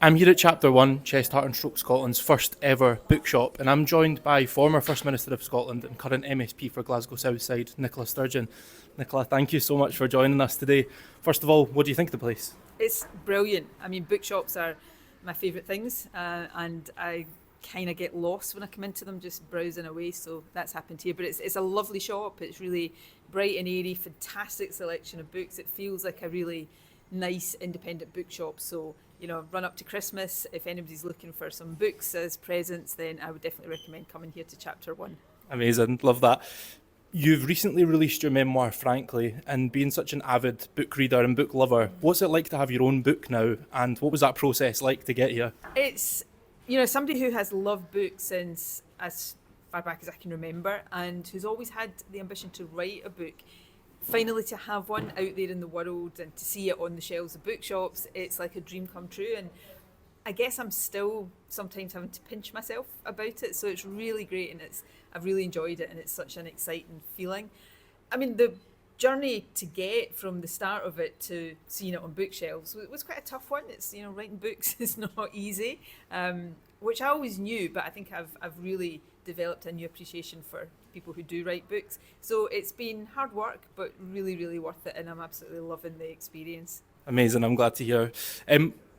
I'm here at Chapter 1, Chest, Heart and Stroke Scotland's first ever bookshop, and I'm joined by former First Minister of Scotland and current MSP for Glasgow Southside, Nicola Sturgeon. Nicola, thank you so much for joining us today. First of all, what do you think of the place? It's brilliant. I mean, bookshops are my favourite things, and I kind of get lost when I come into them just browsing away, so that's happened here. But it's a lovely shop. It's really bright and airy, fantastic selection of books. It feels like a really nice independent bookshop. So, you know, run up to Christmas, if anybody's looking for some books as presents, then I would definitely recommend coming here to Chapter 1. Amazing, love that. You've recently released your memoir, Frankly, and being such an avid book reader and book lover, what's it like to have your own book now, and what was that process like to get here? It's, you know, somebody who has loved books since as far back as I can remember, and who's always had the ambition to write a book. Finally to have one out there in the world and to see it on the shelves of bookshops, it's like a dream come true. And I guess I'm still sometimes having to pinch myself about it, so it's really great, and I've really enjoyed it, and it's such an exciting feeling. I mean, the journey to get from the start of it to seeing it on bookshelves was quite a tough one. It's, you know, writing books is not easy, which I always knew, but I think I've really developed a new appreciation for people who do write books. So it's been hard work, but really, really worth it, and I'm absolutely loving the experience. Amazing, I'm glad to hear.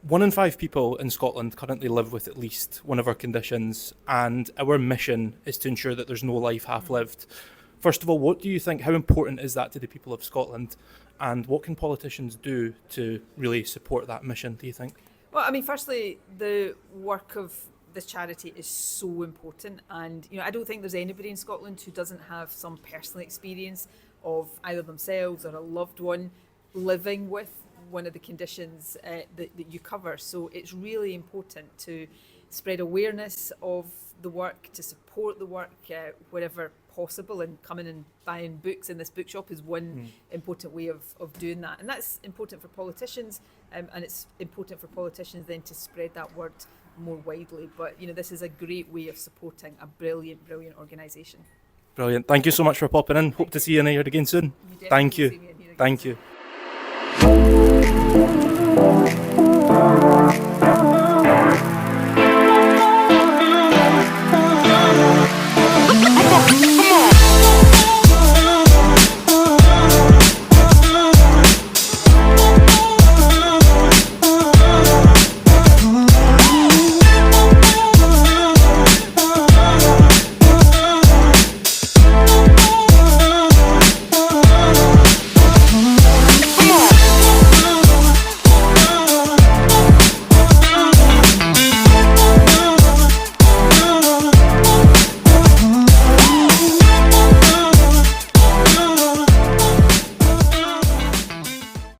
1 in 5 people in Scotland currently live with at least one of our conditions, and our mission is to ensure that there's no life half-lived. First of all, what do you think, how important is that to the people of Scotland, and what can politicians do to really support that mission, do you think? Well, I mean, firstly, the work of this charity is so important, and you know, I don't think there's anybody in Scotland who doesn't have some personal experience of either themselves or a loved one living with one of the conditions that you cover. So it's really important to spread awareness of the work, to support the work wherever possible, and coming and buying books in this bookshop is one important way of doing that. And that's important for politicians, and it's important for politicians then to spread that word more widely. But you know, this is a great way of supporting a brilliant organisation. Brilliant. Thank you so much for popping in. Hope to see you in here again soon. Thank you. Thank you.